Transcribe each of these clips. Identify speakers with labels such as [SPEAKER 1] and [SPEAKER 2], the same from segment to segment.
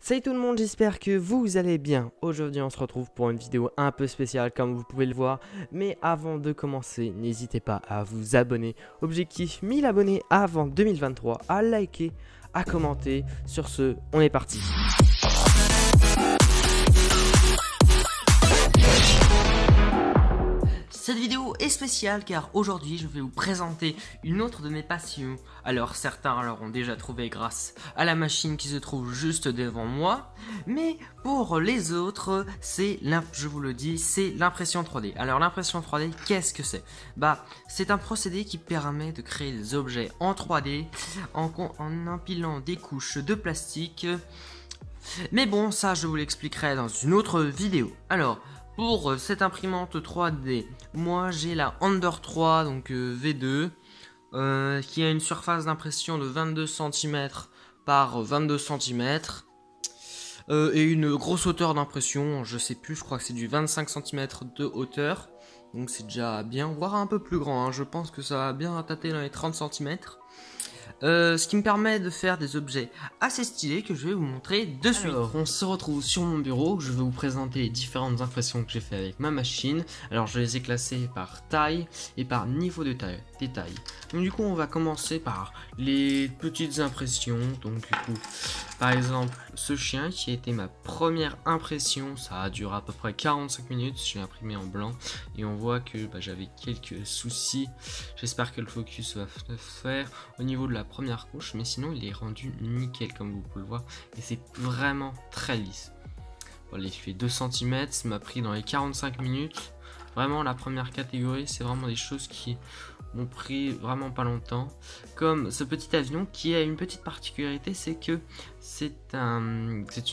[SPEAKER 1] Salut tout le monde, j'espère que vous allez bien. Aujourd'hui on se retrouve pour une vidéo un peu spéciale comme vous pouvez le voir. Mais avant de commencer, n'hésitez pas à vous abonner. Objectif 1000 abonnés avant 2023, à liker, à commenter. Sur ce, on est parti.
[SPEAKER 2] Cette vidéo est spéciale car aujourd'hui je vais vous présenter une autre de mes passions. Alors certains l'auront déjà trouvé grâce à la machine qui se trouve juste devant moi, mais pour les autres, je vous le dis, c'est l'impression 3D. Alors l'impression 3D, qu'est-ce que c'est? C'est un procédé qui permet de créer des objets en 3D en empilant des couches de plastique. Mais bon, ça je vous l'expliquerai dans une autre vidéo. Alors, pour cette imprimante 3D, moi j'ai la Ender 3, donc V2, qui a une surface d'impression de 22 cm par 22 cm, et une grosse hauteur d'impression, je sais plus, je crois que c'est du 25 cm de hauteur, donc c'est déjà bien, voire un peu plus grand, hein. Je pense que ça va bien tâter dans les 30 cm. Ce qui me permet de faire des objets assez stylés que je vais vous montrer de suite.
[SPEAKER 1] Alors, on se retrouve sur mon bureau, je vais vous présenter les différentes impressions que j'ai fait avec ma machine. Alors je les ai classées par taille et par niveau de détail. Donc du coup on va commencer par les petites impressions. Donc du coup, par exemple ce chien qui a été ma première impression, ça a duré à peu près 45 minutes, je l'ai imprimé en blanc et on voit que j'avais quelques soucis. J'espère que le focus va faire au niveau de la première couche, mais sinon il est rendu nickel comme vous pouvez le voir et c'est vraiment très lisse. Voilà, il fait 2 cm, ça m'a pris dans les 45 minutes. Vraiment la première catégorie, c'est vraiment des choses qui m'ont pris vraiment pas longtemps. Comme ce petit avion qui a une petite particularité, c'est que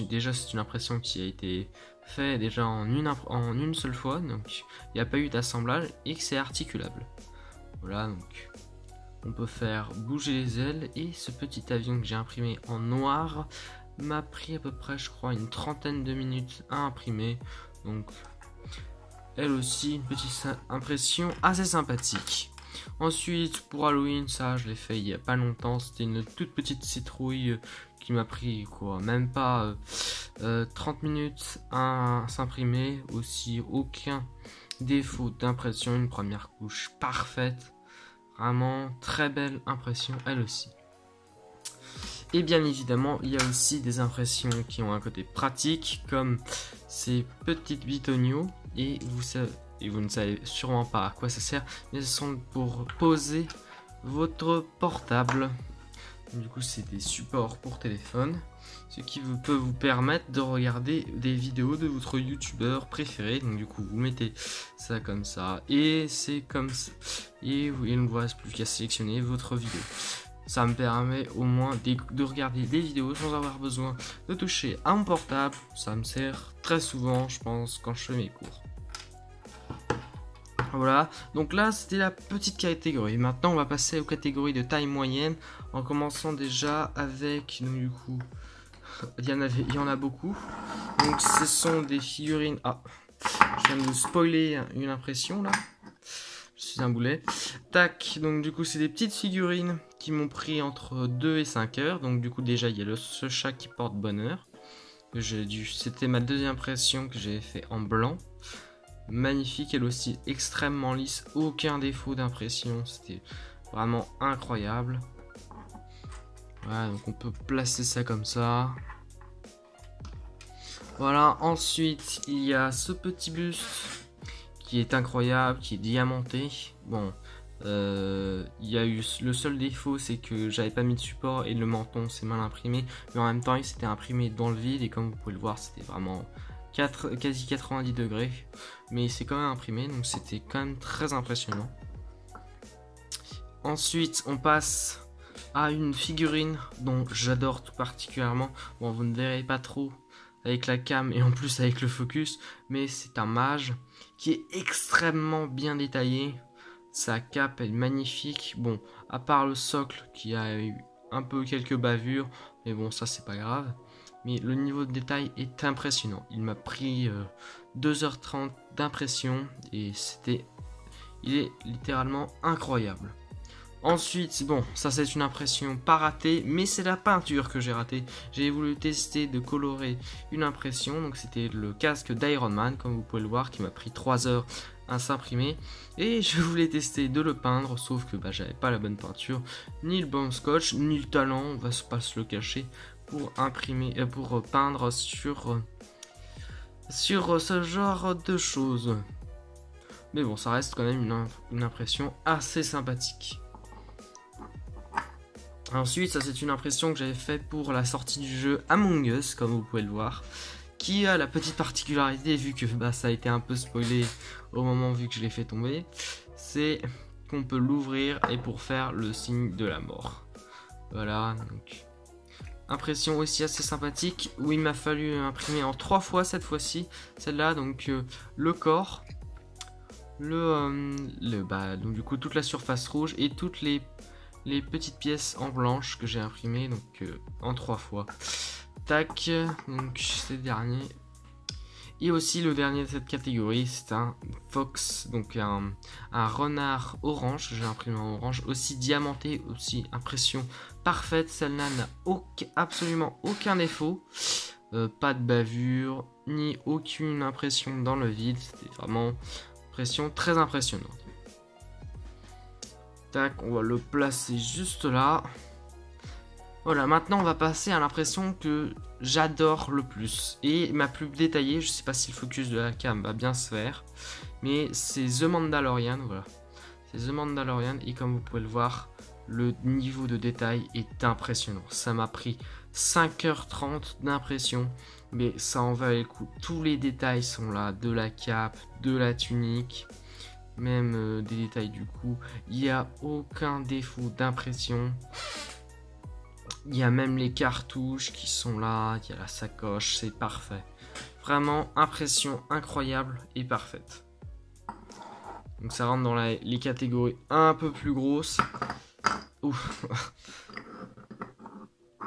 [SPEAKER 1] déjà c'est une impression qui a été faite déjà en une seule fois, donc il n'y a pas eu d'assemblage et que c'est articulable. Voilà, donc on peut faire bouger les ailes et ce petit avion que j'ai imprimé en noir m'a pris à peu près, je crois, une trentaine de minutes à imprimer. Donc elle aussi une petite impression assez sympathique. Ensuite pour Halloween, ça je l'ai fait il y a pas longtemps, c'était une toute petite citrouille qui m'a pris quoi, même pas 30 minutes à s'imprimer. Aussi aucun défaut d'impression, une première couche parfaite. Vraiment très belle impression elle aussi. Et bien évidemment il y a aussi des impressions qui ont un côté pratique comme ces petites bitonio et vous ne savez sûrement pas à quoi ça sert, mais ce sont pour poser votre portable. Du coup c'est des supports pour téléphone, ce qui peut vous permettre de regarder des vidéos de votre youtubeur préféré. Donc du coup vous mettez ça comme ça et c'est comme ça et il ne vous reste plus qu'à sélectionner votre vidéo. Ça me permet au moins de regarder des vidéos sans avoir besoin de toucher à mon portable. Ça me sert très souvent, je pense, quand je fais mes cours. Voilà, donc là c'était la petite catégorie. Maintenant on va passer aux catégories de taille moyenne, en commençant déjà avec, donc du coup il y en a beaucoup. Donc ce sont des figurines. Ah, je viens de spoiler une impression là, je suis un boulet. Tac, donc du coup c'est des petites figurines qui m'ont pris entre 2 et 5 heures. Donc du coup déjà il y a ce chat qui porte bonheur, c'était ma deuxième impression que j'avais fait en blanc. Magnifique, elle aussi extrêmement lisse, aucun défaut d'impression, c'était vraiment incroyable. Voilà, donc on peut placer ça comme ça. Voilà, ensuite il y a ce petit buste qui est incroyable, qui est diamanté. Bon, il y a eu le seul défaut, c'est que j'avais pas mis de support et le menton s'est mal imprimé, mais en même temps il s'était imprimé dans le vide et comme vous pouvez le voir c'était vraiment quasi 90 degrés, mais c'est quand même imprimé, donc c'était quand même très impressionnant. Ensuite on passe à une figurine dont j'adore tout particulièrement. Bon, vous ne verrez pas trop avec la cam et en plus avec le focus, mais c'est un mage qui est extrêmement bien détaillé. Sa cape est magnifique, bon, à part le socle qui a eu un peu quelques bavures, mais bon, ça c'est pas grave. Mais le niveau de détail est impressionnant. Il m'a pris 2h30 d'impression et il est littéralement incroyable. Ensuite, bon, ça c'est une impression pas ratée, mais c'est la peinture que j'ai ratée. J'ai voulu tester de colorer une impression, donc c'était le casque d'Iron Man, comme vous pouvez le voir, qui m'a pris 3 heures à s'imprimer. Et je voulais tester de le peindre, sauf que j'avais pas la bonne peinture, ni le bon scotch, ni le talent, on va pas se le cacher, pour imprimer, pour peindre sur ce genre de choses. Mais bon, ça reste quand même une impression assez sympathique. Ensuite, ça c'est une impression que j'avais fait pour la sortie du jeu Among Us, comme vous pouvez le voir, qui a la petite particularité, vu que ça a été un peu spoilé au moment vu que je l'ai fait tomber, c'est qu'on peut l'ouvrir et pour faire le signe de la mort. Voilà, donc impression aussi assez sympathique, où il m'a fallu imprimer en 3 fois cette fois-ci, celle-là, donc le corps, donc du coup toute la surface rouge et toutes les petites pièces en blanche que j'ai imprimées donc en 3 fois. Tac, donc c'est le dernier. Et aussi le dernier de cette catégorie, c'est un fox, donc un renard orange que j'ai imprimé en orange, aussi diamanté, aussi impression parfaite. Celle-là n'a absolument aucun défaut, pas de bavure, ni aucune impression dans le vide. C'était vraiment une impression très impressionnante. Tac, on va le placer juste là. Voilà, maintenant on va passer à l'impression que j'adore le plus et ma plus détaillée. Je sais pas si le focus de la cam va bien se faire, mais c'est The Mandalorian. Voilà, c'est The Mandalorian et comme vous pouvez le voir, le niveau de détail est impressionnant. Ça m'a pris 5h30 d'impression, mais ça en valait le coup. Tous les détails sont là, de la cape, de la tunique, même des détails du cou. Il n'y a aucun défaut d'impression. Il y a même les cartouches qui sont là, il y a la sacoche, c'est parfait. Vraiment, impression incroyable et parfaite. Donc ça rentre dans les catégories un peu plus grosses. Ouf.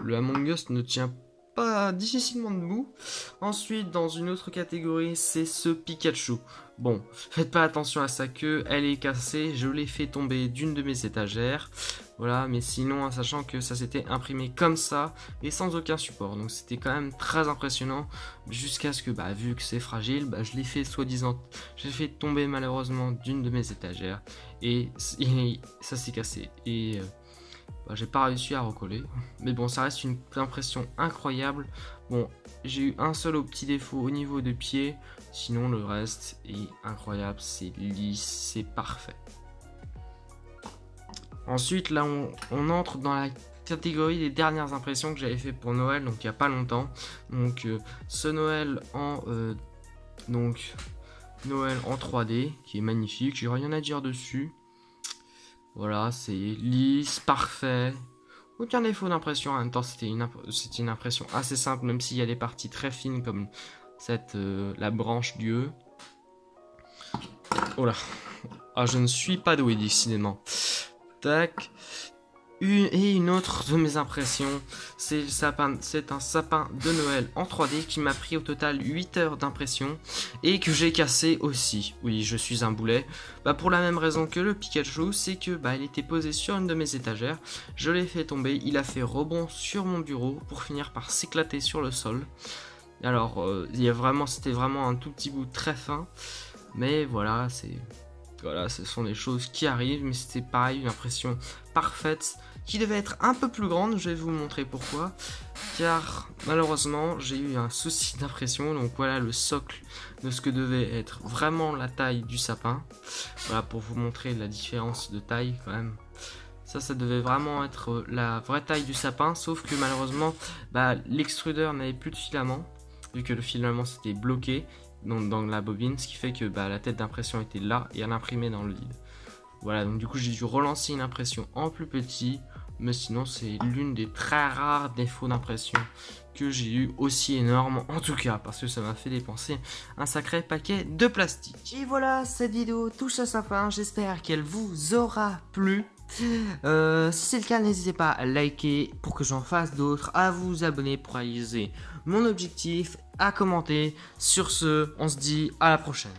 [SPEAKER 1] Le Among Us ne tient pas difficilement debout. Ensuite, dans une autre catégorie, c'est ce Pikachu. Bon, faites pas attention à sa queue, elle est cassée, je l'ai fait tomber d'une de mes étagères. Voilà, mais sinon, en sachant que ça s'était imprimé comme ça et sans aucun support. Donc c'était quand même très impressionnant jusqu'à ce que, vu que c'est fragile, je l'ai fait j'ai fait tomber malheureusement d'une de mes étagères et ça s'est cassé. Et j'ai pas réussi à recoller. Mais bon, ça reste une impression incroyable. Bon, j'ai eu un seul petit défaut au niveau de pied. Sinon, le reste est incroyable. C'est lisse, c'est parfait. Ensuite, là, on entre dans la catégorie des dernières impressions que j'avais fait pour Noël, donc il n'y a pas longtemps. Donc, ce Noël Noël en 3D, qui est magnifique. J'ai rien à dire dessus. Voilà, c'est lisse, parfait. Aucun défaut d'impression. En même temps, c'était une impression assez simple, même s'il y a des parties très fines comme la branche Dieu. Oh là. Ah, je ne suis pas doué, décidément. Tac. Et une autre de mes impressions, c'est un sapin de Noël en 3D qui m'a pris au total 8 heures d'impression et que j'ai cassé aussi. Oui, je suis un boulet. Pour la même raison que le Pikachu, c'est que il était posé sur une de mes étagères, je l'ai fait tomber, il a fait rebond sur mon bureau pour finir par s'éclater sur le sol. Alors, c'était vraiment un tout petit bout très fin, mais voilà, ce sont des choses qui arrivent, mais c'était pareil, une impression parfaite qui devait être un peu plus grande. Je vais vous montrer pourquoi, car malheureusement j'ai eu un souci d'impression. Donc voilà le socle de ce que devait être vraiment la taille du sapin. Voilà, pour vous montrer la différence de taille quand même. Ça devait vraiment être la vraie taille du sapin, sauf que malheureusement l'extrudeur n'avait plus de filament, vu que le filament s'était bloqué dans la bobine, ce qui fait que la tête d'impression était là et elle imprimait dans le vide. Voilà, donc du coup j'ai dû relancer une impression en plus petit, mais sinon c'est l'une des très rares défauts d'impression que j'ai eu, aussi énorme en tout cas, parce que ça m'a fait dépenser un sacré paquet de plastique. Et voilà, cette vidéo touche à sa fin, j'espère qu'elle vous aura plu. Si c'est le cas, n'hésitez pas à liker pour que j'en fasse d'autres, à vous abonner pour réaliser mon objectif, à commenter. Sur ce, on se dit à la prochaine.